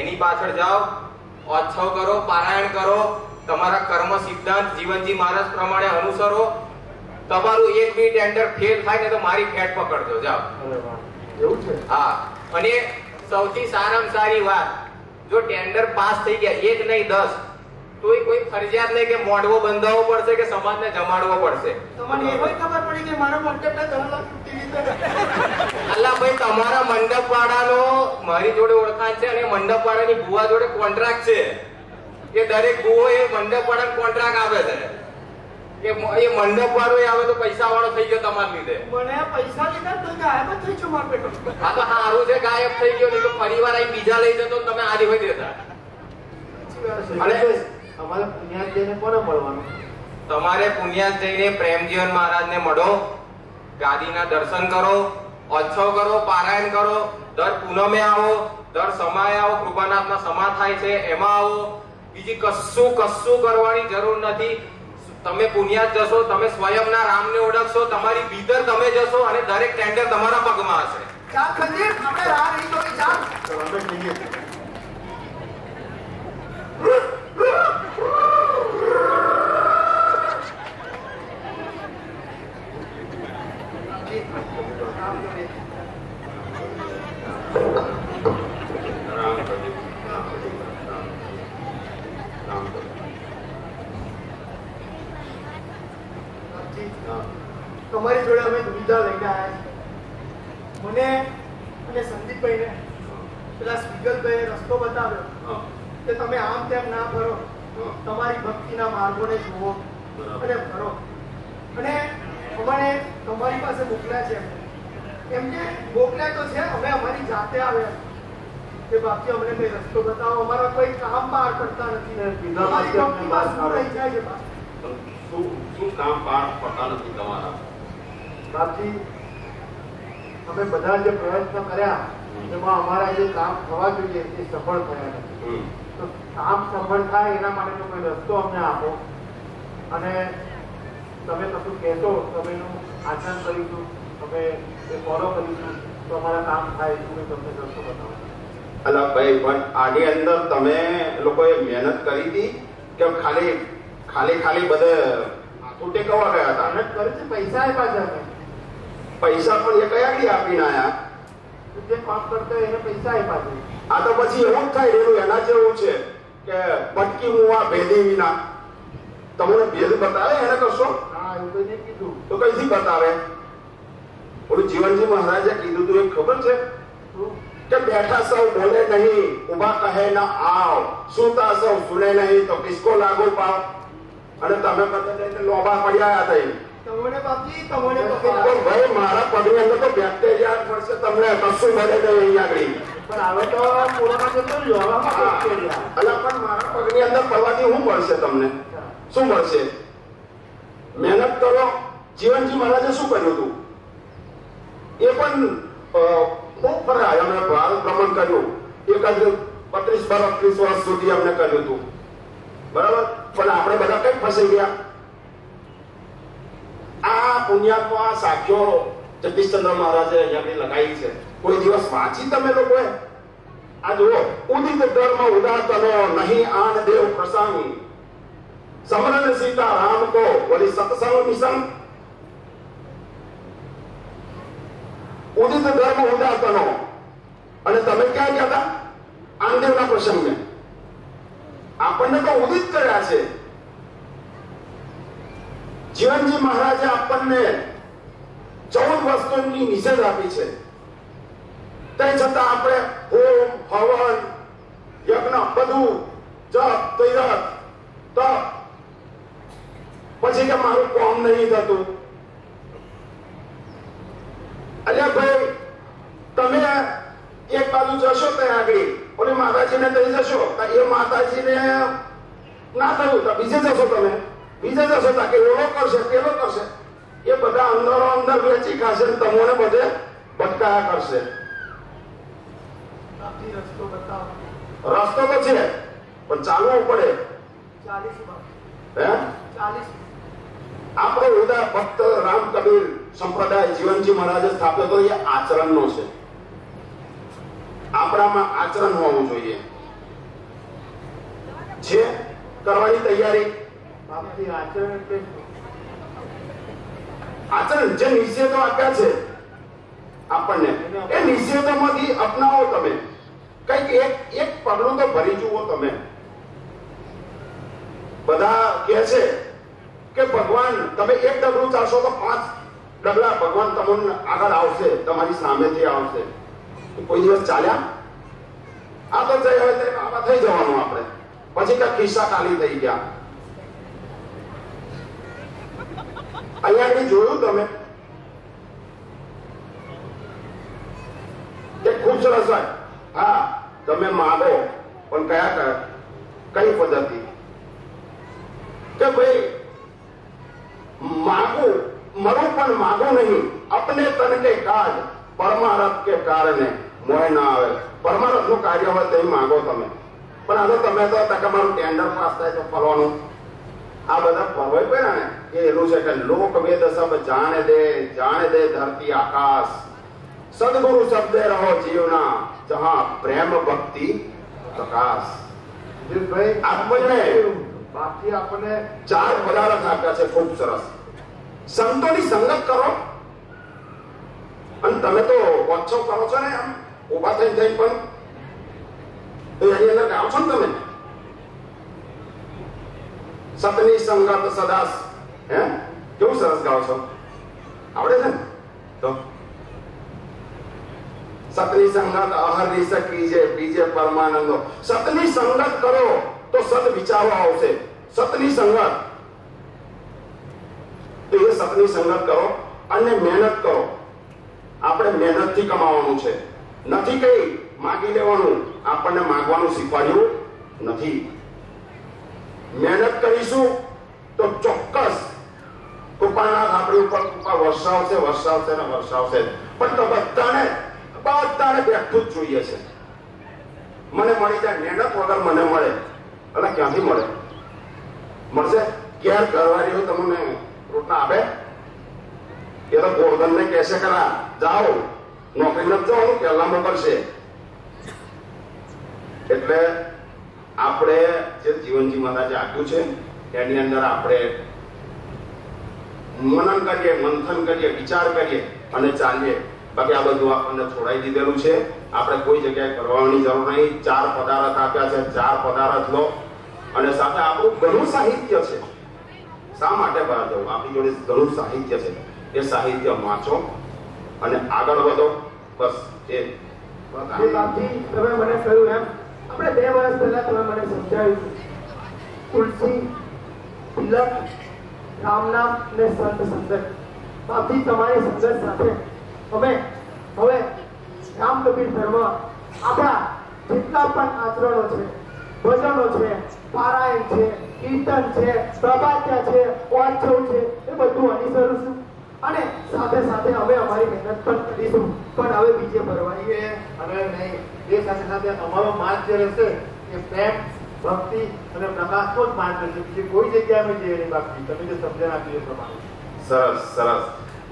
એની પાછળ જાઓ, ઓછવ કરો, પારાયણ કરો, તમારા કર્મ સિદ્ધાંત જીવનજી મહારાજ પ્રમાણે અનુસરો. તમારું એક બી ટેન્ડર ફેલ થાય ને તો મારી ફેટ પકડજો, જાઓ. અરે વાહ, એવું છે? હા. અને સૌથી સારામાં સારી વાત, જો ટેન્ડર પાસ થઈ ગયા 1 નહીં 10, તોય કોઈ ફરજિયાત નહીં કે મોઢવો બંધાવવો પડશે કે સમાજને જમાડવો પડશે. તમને એવી ખબર પડી કે મારો મંડપના 10 લાખ તૂટી લીધા. અલ્લા ભાઈ, તમારા મંડપ વાળાનો મારી જોડે ઓળખાણ છે, અને મંડપ વાળાની ભુવા જોડે કોન્ટ્રાક્ટ છે કે દરેક ભુવો એ મંડપ વાળાને કોન્ટ્રાક્ટ આપે છે કે એ મંડપ વાળો આવે તો પૈસા વાળો થઈ ગયો તમારા લીધે. મને આ પૈસા લીધા તો ગાયબ જ થઈ ગયો મારો બેટો. આ તો સારું છે, ગાયબ થઈ ગયો, નહીં તો ફરીવાર અહીં બીજા લઈ જતો ને તમે આધી હોય દેતા. અને અમારે પુણ્યાત જઈને કોને મળવાનું? તમારે પુણ્યાત જઈને પ્રેમજીવન મહારાજને મળો, ગાદીના દર્શન કરો, ઓછવ કરો, પારાયણ કરો, દર પૂનમે આવો, દર સમાય આવો, કૃપાનાથના સમા થાય છે એમાં આવો. બીજી કશું કરવાની જરૂર નથી. તમે પુણ્યાત જશો, તમે સ્વયંના રામને ઓળખશો, તમારી ભીતર તમે જશો અને દરેક ટેન્ડર તમારા પગમાં હશે. ચાલ ખંજીર, આપણે રાહ નહીં જોઈ, ચાલ. તો અમે જઈએ. તમારી જોડે અમે દુવિધા લઈને આવ્યા છીએ. મને અને સંદીપભાઈને પેલા સ્પીગલભાઈએ રસ્તો બતાવ્યો કે તમે આમ તેમ ના ફરો, તમારી ભક્તિના માર્ગોને જુઓ અને ફરો. અને અમારે તમારી પાસે મોકલ્યા છે. એમને મોકલ્યા તો છે, અમે અમારી જાતે આવ્યા કે બાકી અમને કઈ રસ્તો બતાવો. અમારા કોઈ કામ પાર કરતા નથી. તમારી ભક્તિમાં શું રહી જાય છે? શું કામ પાર પડતા નથી તમારા? બાપજી, અમે બધા જે પ્રયત્ન કર્યા એમાં અમારા જે કામ થવા જોઈએ એ સફળ થયા નથી. તો કામ સફળ થાય એના માટેનો કોઈ રસ્તો અમને આપો, અને તમે કશું કહેશો તમે એનું આચરણ કરીશું, અમે એ ફોલો કરીશું, તો અમારા કામ થાય એવું તમને રસ્તો બતાવો. અલા ભાઈ, પણ આની અંદર તમે લોકોએ મહેનત કરી હતી કે ખાલી બધે આખું ટેકવા ગયા હતા? મહેનત કરી છે, પૈસા આપ્યા છે અમે. પૈસા પણ એ કયા આગળ આપીને આયા? જે કામ કરતો એને પૈસા આપ્યા છે. આ તો પછી એવું જ થાય એનું. એના જેવું છે કે પટકી મુવા ભેદી વિના. તમને ભેદ બતાવે એને કશો? હા, એવું કોઈ નહીં કીધું. તો કઈથી બતાવે? ઓલું જીવનજી મહારાજે કીધું તું એ ખબર છે કે બેઠા સૌ બોલે નહીં, ઉભા કહે ના આવ, સુતા સૌ સુને નહીં, તો કિસકો લાગુ પાવ. અને તમે બધા લોબા પડ્યા હતા. તમને બાપજી, તમને ભાઈ, મારા પગની અંદર તો બેક્ટેરિયા પડશે, તમને કશું મળે નહીં અહીંયા આગળ. પણ હવે તો કોરોના જતો રહ્યો, અલા પણ મારા પગની અંદર પડવાથી શું મળશે? તમને શું મળશે? મહેનત કરો. જીવનજી મહારાજે શું કર્યું હતું? એ પણ ખૂબ ફર્યા. એમણે ભારત ભ્રમણ કર્યું. 31-32 વર્ષ સુધી અમને કર્યું હતું, બરાબર. પણ આપણે બધા કઈ ફસાઈ ગયા? આ પુણ્યાત્મા સાખ્યો જગદીશચંદ્ર મહારાજે અહીંયા લગાવી છે. કોઈ દિવસ વાંચી તમે લોકોએ? આ જુઓ, ઉદિત ધર્મ ઉદાતનો નહીં આન દેવ પ્રસંગ, સમરણ સીતા રામ કો વળી સત્સંગ મિશન. ઉદિત ધર્મ ઉદાતનો, અને તમે ક્યાં ગયા હતા? આનદેવના પ્રસંગે. આપણને તો ઉદિત કર્યા છે. જીવનજી મહારાજે આપણને 14 વસ્તુની નિષેધ આપી છે. તેમ છતાં આપણે હોમ, હવન, યજ્ઞ બધું, જપ, તીરથ, તપ, પછી કે મારું કામ નહીં થતું. અલ્યા ભાઈ, તમે એક બાજુ જશો ત્યાં આગળ ઓલી માતાજીને થઈ જશો, એ માતાજીને ના થયું તો બીજે જશો. તમે બીજે જશો કે ઓલો કરશે પેલો કરશે. એ બધા અંદરો અંદર વેચી ખાશે, તમને બધે ભટકાયા કરશે. રસ્તો બતાવો. રસ્તો તો છે, પણ ચાલવું પડે. 40 હે 40 આપણો ઉદા ભક્ત રામ કબીર સંપ્રદાય જીવનજી મહારાજે સ્થાપ્યો તો એ આચરણનો છે. આપણામાં આચરણ હોવું જોઈએ. છે કરવાની તૈયારી? બાપજી, આચરણ એટલે આચરણ જે નિષેધો આપ્યા છે આપણને, એ નિષેધોમાંથી અપનાવો. તમે કઈક એક પગલું તો ભરી જુઓ. તમે બધા કહે છે કે ભગવાન, તમે એક ડગલું ચાલશો તો 5 ડગલા ભગવાન તમને આગળ આવશે, તમારી સામેથી આવશે. કોઈ દિવસ ચાલ્યા? આ તો જઈ હવે આવા થઈ જવાનું આપણે. પછી કે ખિસ્સા ખાલી થઈ ગયા. અહીંયા જોયું તમે? એક ખૂબ સરસ હોય. હા, તમે માગો, પણ કઈ પદ્ધતિ? કે ભાઈ માગું મરું પણ માગું નહીં, અપને તન કે કાજ પરમારથ કે કારણે મોય ના આવે. પરમારથ નું કાર્ય હોય તે માગો તમે. પણ આ તો તમે તો તમારું ટેન્ડર પાસ થાય તો ફરવાનું. આ બધા ફરવાય પડ્યા ને એ એનું છે કે લોક વેદ સબ જાણે દે ધરતી આકાશ, સદગુરુ શબ્દે રહો જીવના, જહાં પ્રેમ ભક્તિ પ્રકાશ. વિજયભાઈ આપણને બાકી આપણને 4 પદાર્થ આપ્યા છે ખૂબ સરસ. સંતોની સંગત કરો. અને તમે તો વચ્ચો કરો છો ને આમ ઉભા થઈ પણ તો એની અંદર ગાઓ છો ને તમે સતની સંગત સદા. હે કેવું સરસ ગાઓ છો, આવડે છે ને? તો સતની સંગત અહર્નિશ કીજે બીજે પરમાનંદો. સતની સંગત કરો તો સત વિચારો આવશે. સતની સંગત તો એ સતની સંગત કરો અને મહેનત કરો. આપણે મહેનતથી કમાવાનું છે, નથી કઈ માગી લેવાનું. આપણને માગવાનું શીખવાડ્યું નથી. મહેનત કરીશું તો ચોક્કસ કૃપાનાથ આપણી ઉપર કૃપા વર્ષાવશે વર્ષાવશે ને વર્ષાવશે. પણ તો બધાને બેઠું જ જોઈએ છે. મને મળી જાય, મહેનત વગર મને મળે એટલે ક્યાંથી મળે? મળશે ક્યાં ઘરવાળીઓ તમને રોટલા આપે? એ તો ગોરધન ને કહેશે ખરા જાઓ નોકરી નથી જવાનું, પહેલા મોકલશે. એટલે આપણે જે જીવનજી મહારાજે આપ્યું છે એની અંદર આપણે મનન કરીએ, મંથન કરીએ, વિચાર કરીએ અને ચાલીએ. બાકી આ બધું આપણને છોડાઈ દીધેલું છે. આપણે કોઈ જગ્યાએ કરવાની જરૂર નહીં. 4 પદાર્થ આપ્યા છે, 4 પદાર્થ લો અને સાથે આપણું ઘણું સાહિત્ય છે. શા માટે બહાર જવું? આપણી જોડે ઘણું સાહિત્ય છે. એ સાહિત્ય વાંચો અને આગળ વધો. બસ એ બાપજી તમે મને કહ્યું એમ આપણે 2 વર્ષ પહેલા તમે મને સમજાવ્યું તુલસી, તિલક, રામનામ ને સંત સંગત. બાપજી તમારી સંગત સાથે અમે હવે રામ કબીર ધર્મ આપણા જેટલા પણ આચરણો છે, ભજનો છે, પારાયણ છે, કીર્તન છે, પ્રભાત્યા છે, વાંચવ છે એ બધું અનુસરીશું અને સાથે સાથે અમે અમારી મહેનત પણ કરીશું. પણ હવે બીજે ભરવાની અને નહીં એ સાથે સાથે અમારો માર્ગ જે રહેશે એ પ્રેમ, ભક્તિ અને પ્રકાશનો જ માર્ગ રહેશે. બીજી કોઈ જગ્યાએ અમે જઈએ નહીં. બાકી તમે જે સમજણ આપી એ પ્રમાણે. સરસ સરસ.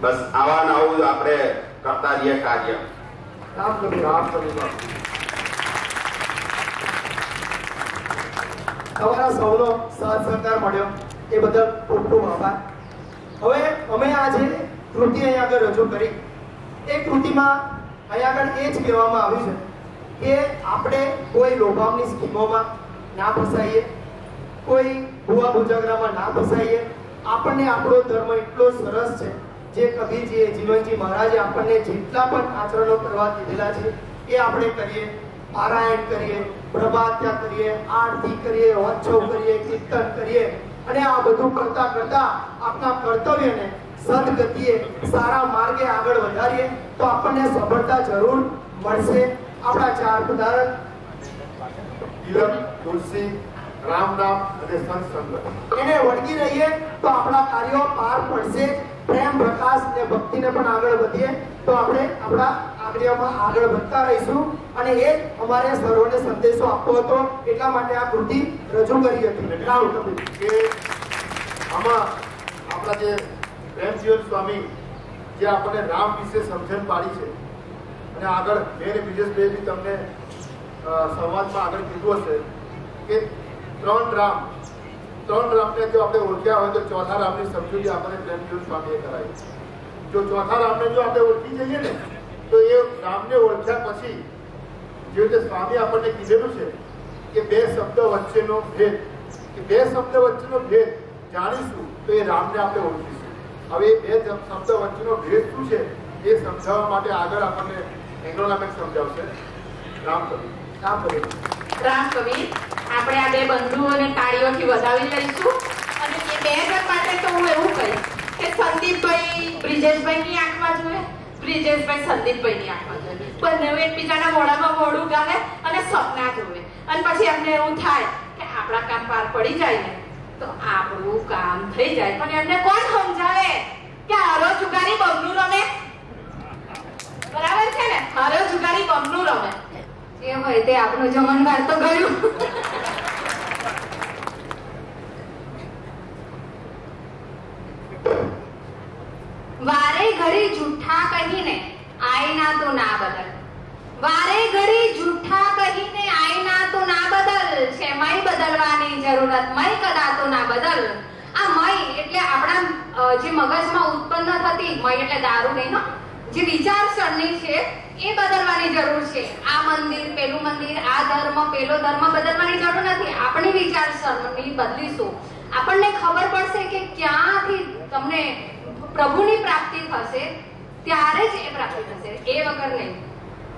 બસ આવા ને આવું આપણે કરતા રહીએ કાર્ય. રામ કબીર રામ કબીર. તમારા સૌનો સાથ સહકાર મળ્યો એ બદલ ખૂબ ખૂબ આભાર. હવે અમે આજે કૃતિ અહીંયા આગળ રજૂ કરી. એ કૃતિમાં અહીંયા આગળ એ જ કહેવામાં આવ્યું છે કે આપણે કોઈ લોભામની સ્કીમોમાં ના ફસાઈએ, કોઈ ભુવા ભુજાગરામાં ના ફસાઈએ. આપણને આપણો ધર્મ એટલો સરસ છે જે કબીરજીએ, જીવનજી મહારાજે આપણને જેટલા પણ આચરણો કરવા દીધેલા છે એ આપણે કરીએ. પારાયણ કરીએ, પ્રભાત્યા કરીએ, આરતી કરીએ, વચ્છવ કરીએ, કીર્તન કરીએ અને આ બધું કરતા કરતા આપણા કર્તવ્યને સદગતિએ સારા માર્ગે આગળ વધારીએ તો આપણને સફળતા જરૂર મળશે. આપણા 4 પદાર્થ તિલક, તુલસી, રામ નામ અને સંત સંગત એને વળગી રહીએ તો આપણા કાર્યો પાર પડશે. પ્રેમ, પ્રકાશ ને ભક્તિને પણ આગળ વધીએ તો આપણે આપણા કાર્યમાં આગળ વધતા રહીશું. અને એ અમારે સર્વને સંદેશો આપવો હતો એટલા માટે આ કૃતિ રજૂ કરી હતી. રામ કબીર કે આમાં આપણા જે પ્રેમજીવન સ્વામી જે આપણને રામ વિશે સમજણ પાડી છે અને આગળ મેં બ્રિજેશભાઈ બી તમને સંવાદમાં આગળ કીધું હશે કે 3 રામને જો આપણે ઓળખ્યા હોય તો 4થા રામની સમજૂતી આપણને પ્રેમજીવન સ્વામીએ કરાવી. જો 4થા રામને જો આપણે ઓળખી જઈએ ને તો એ રામને ઓળખ્યા પછી જે રીતે સ્વામી આપણને કીધેલું છે કે 2 શબ્દ વચ્ચેનો ભેદ, કે 2 શબ્દ વચ્ચેનો ભેદ જાણીશું તો એ રામને આપણે ઓળખીશું. હવે એ 2 શબ્દ વચ્ચેનો ભેદ શું છે એ સમજાવવા માટે આગળ આપણને એંગ્લોનામેન્ટ સમજાવશે રામ કબીર. રામ કબીર રામ કબીર આપણે આ 2 બંધુઓને તાળીઓથી વધાવી લઈશું. અને એ 2 જણ માટે તો હું એવું કહીશ કે સંદીપભાઈ બ્રિજેશભાઈની આંખમાં જોઈએ, બ્રિજેશભાઈ સંદીપભાઈની આંખમાં જોઈએ. બંને એકબીજાના મોઢામાં મોઢું ગાલે અને સપના જોવે અને પછી એમને એવું થાય કે આપણા કામ પાર પડી જાય ને તો આપણું કામ થઈ જાય. પણ એમને કોણ સમજાવે કે હારો જુગારી બમનું રમે? બરાબર છે ને? હારો જુગારી બમનું રમે. એ હોય તે આપણું જમણવાર તો ગયું. વારે ઘડી જૂઠા કહીને આયના તો ના બદલ, વારે ઘડી જૂઠા કહીને આયના તો ના બદલ. છે મય બદલવાની જરૂરત, મય કદાતો ના બદલ. આ મય એટલે આપણા જે મગજમાં ઉત્પન્ન થતી, મય એટલે દારૂ નહીં, જે વિચારસરણી છે એ બદલવાની જરૂર છે. આ મંદિર, પેલું મંદિર, આ ધર્મ, પેલો ધર્મ બદલવાની જરૂર નથી. આપણી વિચારસરણી બદલીશું, આપણને ખબર પડશે કે ક્યાંથી તમને પ્રભુની પ્રાપ્તિ થશે, ત્યારે જ એ પ્રાપ્તિ થશે, એ વગર નહીં.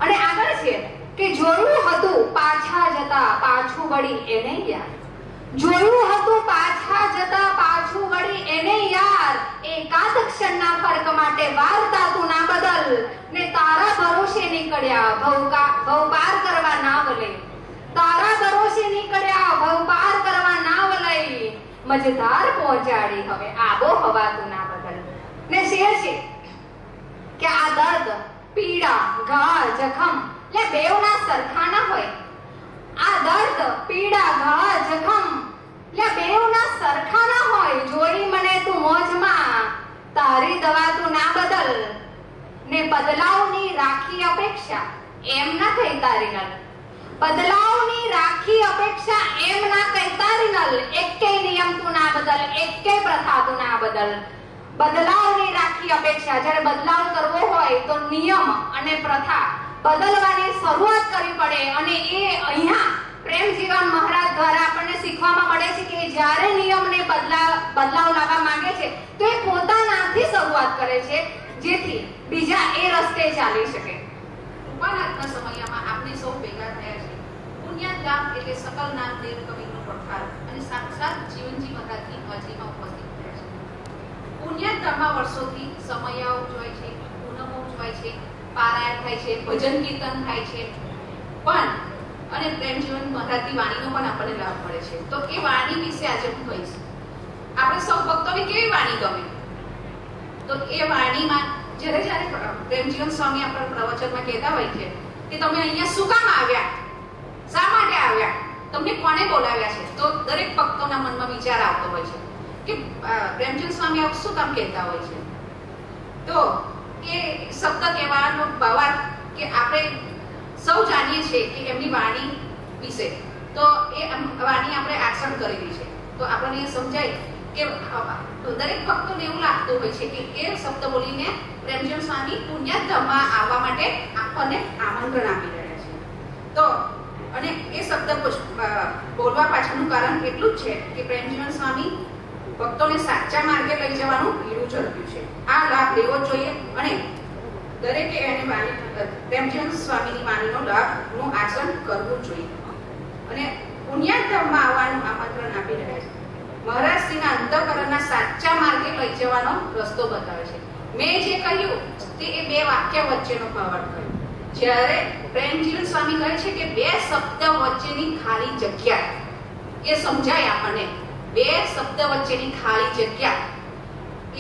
અને આગળ છે કે જોયું હતું પાછા જતા પાછું વળી એને યાર. જોયું હતું પાછા જતા પાછું વળી એને યાર. એકાદ ક્ષણના ફરક માટે વાર્તા તું ના બદલ, ને તારા ભરોસે નીકળ્યા ભવ પાર કરવા ના વલે. તારા ભરોસે નીકળ્યા ભવ પાર કરવા ના વલઈ. મજધાર પહોંચાડી હવે આબોહવા તું ના બદલ. ને શેર છે કે આ દર્દ, પીડા, ઘા, જખમ લે બેવના સરખા ના હોય. આ દર્દ, પીડા, ઘા, જખમ લે બેવના સરખા ના હોય. જોઈ મને તું મોજમાં, તારી દવા તું ના બદલ. ને બદલાવની રાખી અપેક્ષા એમ ના કહી તારી નલ. બદલાવની રાખી અપેક્ષા એમ ના કહી તારી નલ. એકેય નિયમ તું ના બદલ, એકેય પ્રથા તું ના બદલ. બદલાવની રાખી અપેક્ષા, જ્યારે બદલાવ કરવો હોય તો નિયમ અને પ્રથા બદલવાની શરૂઆત કરવી પડે. અને એ અહીંયા પ્રેમજીવન મહારાજ દ્વારા આપણને શીખવામાં મળે છે કે જ્યારે નિયમને બદલાવ લાવવા માંગે છે તો એ પોતાનાથી શરૂઆત કરે છે, જેથી બીજા એ રસ્તે ચાલી શકે. કૃપાનાથના સમયમાં આપણે સૌ ભેગા થયા છે. પુણ્યાધામ એટલે સકલ નામ દેવ કવિનો પ્રકાર અને સાક્ષાત જીવનજી મહારાજની હાજરીમાં ઉપસ્થિત થયા છે. પુણ્યાધામમાં વર્ષોથી સમયાઓ ઉજવાય છે, પૂનમો ઉજવાય છે, પારાયણ થાય છે, ભજન કીર્તન થાય છે, પણ અને પ્રેમજીવન મહારાજની વાણીનો પણ આપણને લાભ મળે છે. તો એ વાણી વિશે આજે હું કહીશ. આપણે સૌ ભક્તોને કેવી વાણી ગમે? તો એ વાણીમાં જ્યારે પ્રેમજીવન સ્વામી આપણા પ્રવચનમાં કહેતા હોય છે કે તમે અહીંયા શું કામ આવ્યા, શા માટે આવ્યા, તમને કોણે બોલાવ્યા છે, તો દરેક ભક્તોના મનમાં વિચાર આવતો હોય છે કે પ્રેમજીવન સ્વામી આવું શું કામ કહેતા હોય છે. તો એ શબ્દ કહેવાનો ભાવાર્થ કે આપણે સૌ જાણીએ છીએ કે એમની વાણી વિશે. તો એ વાણી આપણે આચરણ કરેલી છે, તો આપણને એ સમજાય કે દરેક ભક્તોને એવું લાગતું હોય છે કે એ શબ્દ બોલીને પ્રેમજીવન સ્વામી પુણ્યાધામમાં આવવા માટે આપણને આમંત્રણ આપી રહ્યા છે. તો અને એ શબ્દ બોલવા પાછળનું કારણ એટલું જ છે કે પ્રેમજીવન સ્વામી ભક્તોને સાચા માર્ગે લઈ જવાનું બીડું ઝડપ્યું છે. આ લાભ લેવો જોઈએ અને દરેકે એને પ્રેમજીવન સ્વામીની વાણીનો લાભનું આચરણ કરવું જોઈએ. અને પુણ્યાધામમાં આવવાનું આમંત્રણ આપી રહ્યા છે. મહારાજશ્રીના અંતઃકરણના સાચા માર્ગે લઈ જવાનો રસ્તો બતાવે છે. મેં જે કહ્યું તે એ બે વાક્ય વચ્ચેનો ભાવાર્થ કહ્યો. જ્યારે પ્રેમજીવન સ્વામી કહે છે કે બે શબ્દ વચ્ચેની ખાલી જગ્યા, એ સમજાય આપણને. બે શબ્દ વચ્ચેની ખાલી જગ્યા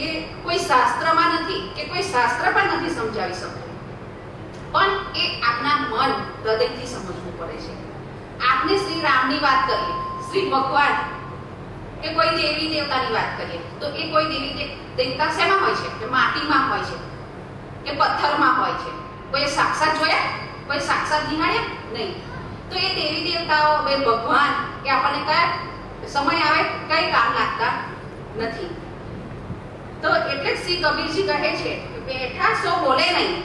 એ કોઈ શાસ્ત્રમાં નથી કે કોઈ શાસ્ત્ર પણ નથી સમજાવી શકતું, પણ એ આપના મન હૃદયથી સમજવું પડે છે. આપણે શ્રી રામની વાત કરીએ, શ્રી ભગવાન કે કોઈ દેવી દેવતાની વાત કરીએ તો એ કોઈ દેવી દેવતા શેમાં હોય છે? કે માટીમાં હોય છે કે પથ્થરમાં હોય છે? કોઈ સાક્ષાત જોયા, કોઈ સાક્ષાત નિહાળ્યા નહીં. તો એ દેવી દેવતાઓ, એ ભગવાન કે આપણને કયા સમય આવે કઈ કામ લાગતા નથી. તો એટલે જ શ્રી કબીરજી કહે છે બેઠા સો બોલે નહીં,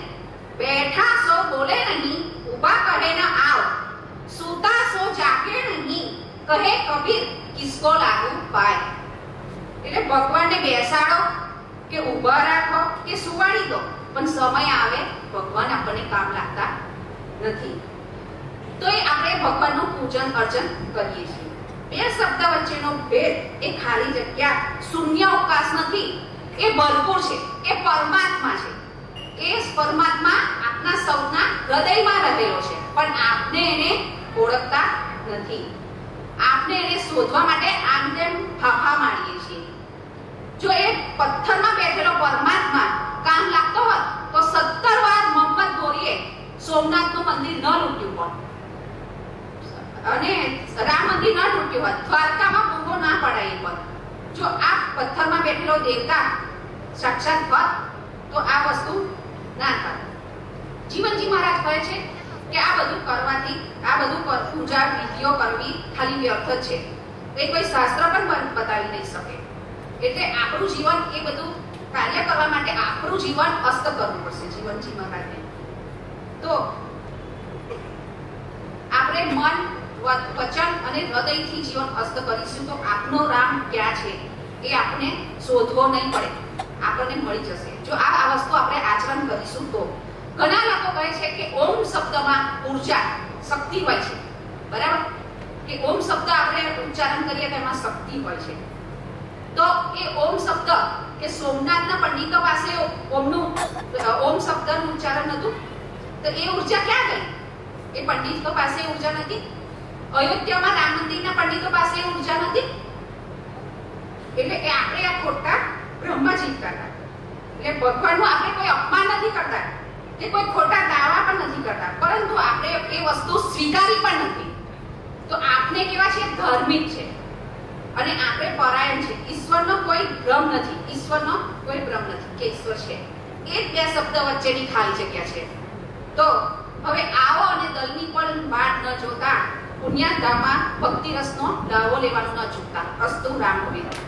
બેઠા સો બોલે નહીં, ઊભા કહે ન આવ, સૂતા સો જાગે નહીં, કહે કબીર કિસકો લાગુ પાય. એટલે ભગવાનને બેસાડો કે ઊભા રાખો કે સુવાડી દો, પણ સમય આવે ભગવાન આપણને કામ લાગતા નથી. તો એ આપણે ભગવાનનું પૂજન અર્ચન કરીએ છીએ. બે શબ્દ વચ્ચેનો ભેદ એ ખાલી જગ્યા, શૂન્ય અવકાશ નથી, એ ભરપૂર છે. એ પરમાત્મા છે. એ પરમાત્મા આપના સૌના હૃદયમાં રહેલો છે, પણ આપને એને ઓળખતા નથી. આપને એને શોધવા માટે આમ તેમ ફાફા મારીએ છીએ. જો એ પથ્થરમાં બેઠેલો પરમાત્મા કામ લાગતો હોત તો 17 વાર મોહમ્મદ ગોરીએ સોમનાથનું મંદિર ન લૂંટ્યું હોત અને રામ મંદિર ન તૂટ્યું હોત, દ્વારકામાં બૂમો ના પડાય હોત. જો આ પથ્થરમાં બેઠેલો દેવતા સાક્ષાત હોત તો આ વસ્તુ ના થાય. જીવનજી મહારાજ કહે છે કે આ બધું કરવાથી આ બધું પૂજા વિધિઓ કરવી ખાલી વ્યર્થ જ છે, એ કોઈ શાસ્ત્ર પણ બતાવી નહીં શકે. એટલે આપણું જીવન એ બધું કાર્ય કરવા માટે આપણું જીવન અસ્ત કરવું પડશે જીવન જીવવા માટે. તો આપણે મન વચન અને હૃદયથી જીવન અસ્ત કરીશું તો આપનો રામ ક્યાં છે એ આપણે શોધવો નહીં પડે, આપણને મળી જશે જો આ વસ્તુ આપણે આચરણ કરીશું તો. ઘણા લોકો કહે છે કે ઓમ શબ્દમાં ઉર્જા શક્તિ હોય છે, બરાબર, કે ઓમ શબ્દ આપણે ઉચ્ચારણ કરીએ તો એમાં શક્તિ હોય છે. તો એ ઓમ શબ્દ કે સોમનાથના પંડિતો પાસે ઓમનું ઓમ શબ્દનું ઉચ્ચારણ હતું, તો એ ઉર્જા ક્યાં ગઈ? એ પંડિતો પાસે ઉર્જા નથી. અયોધ્યામાં રામ મંદિરના પંડિતો પાસે ઉર્જા નથી. એટલે કે આપણે આ ખોટા બ્રહ્મજીત કરતા, એટલે ભગવાનનું આપણે કોઈ અપમાન નથી કરતા કે કોઈ ખોટા દાવા પણ નથી કરતા, પરંતુ આપણે એ વસ્તુ સ્વીકારી પણ નથી. તો આપણે કેવા છે? ધાર્મિક છે અને આપણે પરાયણ છે. ઈશ્વરનો કોઈ ભ્રમ નથી, ઈશ્વરનો કોઈ ભ્રમ નથી કે ઈશ્વર છે. એ જ બે શબ્દ વચ્ચેની ખાલી જગ્યા છે. તો હવે આવો અને દલની પણ વાટ ન જોતા પુણ્યાધામમાં ભક્તિ રસનો લાવો લેવાનું ન ચૂકતા. અસ્તુ રામ ગોવિંદ.